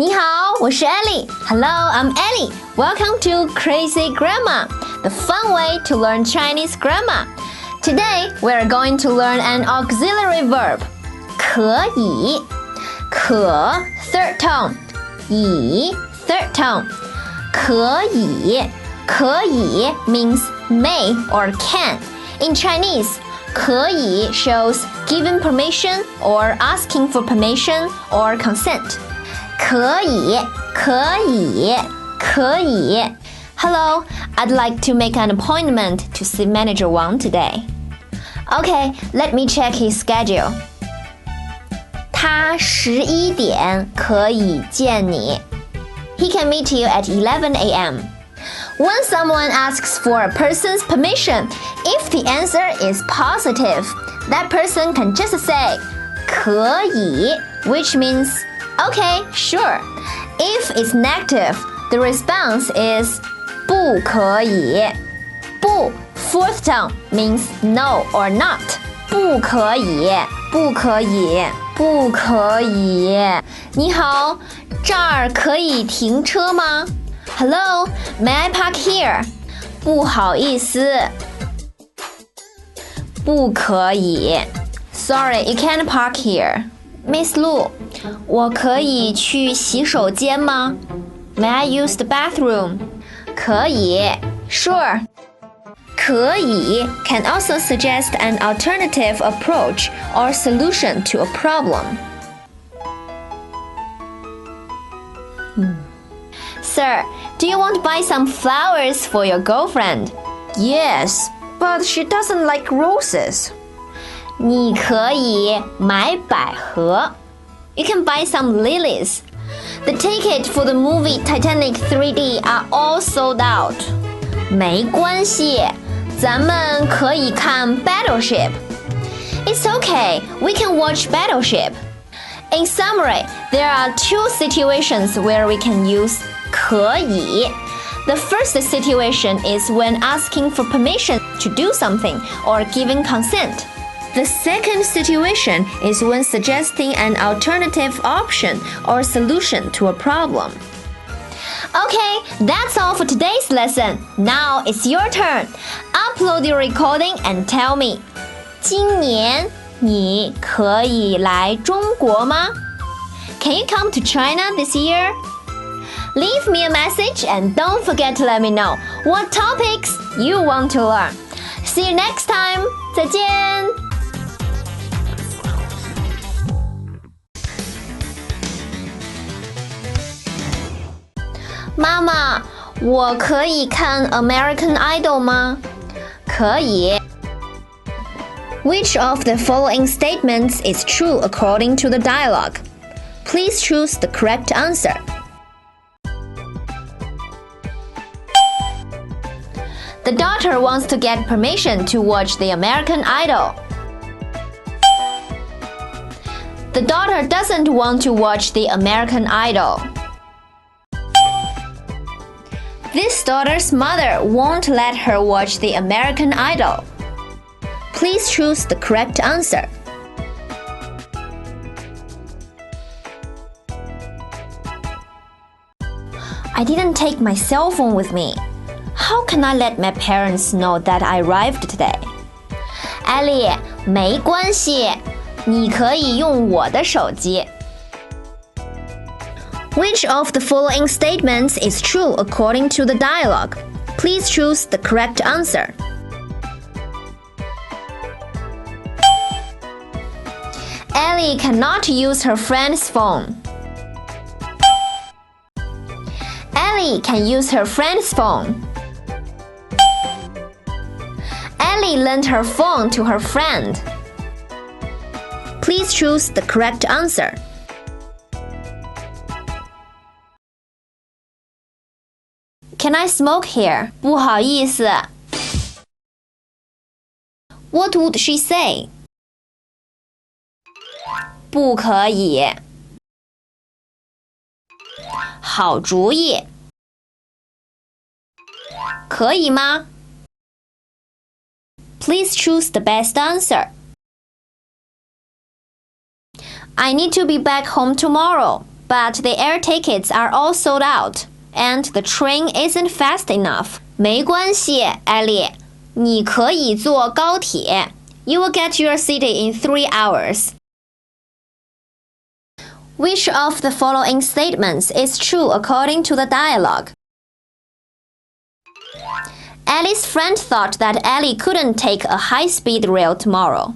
你好，我是 Ellie. Hello, I'm Ellie. Welcome to Crazy Grammar, the fun way to learn Chinese grammar. Today, we're going to learn an auxiliary verb. 可以，可 third tone, 以 third tone. 可以，可以 means may or can. In Chinese, 可以 shows giving permission or asking for permission or consent. 可以，可以，可以。Hello, I'd like to make an appointment to see Manager Wang today. Okay, let me check his schedule. 他11点可以见你。He can meet you at 11 a.m. When someone asks for a person's permission, if the answer is positive, that person can just say 可以, which means okay, sure. If it's negative, the response is 不可以. 不 fourth tone means no or not. 不可以，不可以，不可以。你好，这儿可以停车吗？ Hello, may I park here? 不好意思，不可以。Sorry, you can't park here. Miss Lu, 我可以去洗手间吗？ May I use the bathroom? 可以 Sure. 可以 can also suggest an alternative approach or solution to a problem. Sir, do you want to buy some flowers for your girlfriend? Yes, but she doesn't like roses. 你可以买百合 You can buy some lilies. The ticket for the movie Titanic 3D are all sold out. 没关系，咱们可以看 Battleship. It's okay, we can watch Battleship. In summary, there are two situations where we can use 可以. The first situation is when asking for permission to do something or giving consent. The second situation is when suggesting an alternative option or solution to a problem. Okay, that's all for today's lesson. Now it's your turn. Upload your recording and tell me. 今年你可以来中国吗? Can you come to China this year? Leave me a message and don't forget to let me know what topics you want to learn. See you next time. 再见。妈妈，我可以看 American Idol 吗？可以。Which of the following statements is true according to the dialogue? Please choose the correct answer. The daughter wants to get permission to watch the American Idol. The daughter doesn't want to watch the American Idol. This daughter's mother won't let her watch the American Idol. Please choose the correct answer. I didn't take my cell phone with me. How can I let my parents know that I arrived today? Ellie, 没关系，你可以用我的手机。Which of the following statements is true according to the dialogue? Please choose the correct answer. Ellie cannot use her friend's phone. Ellie can use her friend's phone. Ellie lent her phone to her friend. Please choose the correct answer. Can I smoke here? 不好意思。What would she say? 不可以。好主意。可以吗？ Please choose the best answer. I need to be back home tomorrow, but the air tickets are all sold out, and the train isn't fast enough. 没关系，艾莉，你可以坐高铁。You will get to your city in 3 hours. Which of the following statements is true according to the dialogue? Ellie's friend thought that Ellie couldn't take a high-speed rail tomorrow.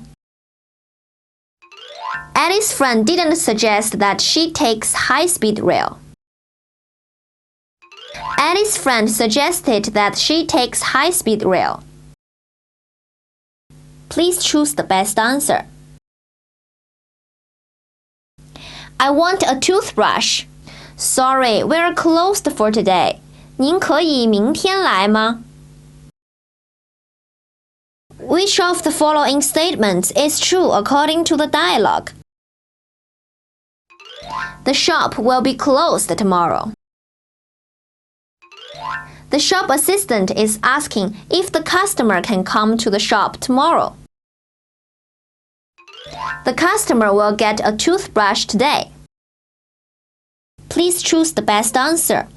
Ellie's friend didn't suggest that she takes high-speed rail. Ellie's friend suggested that she takes high-speed rail. Please choose the best answer. I want a toothbrush. Sorry, we're closed for today. 您可以明天来吗? Which of the following statements is true according to the dialogue? The shop will be closed tomorrow. The shop assistant is asking if the customer can come to the shop tomorrow. The customer will get a toothbrush today. Please choose the best answer.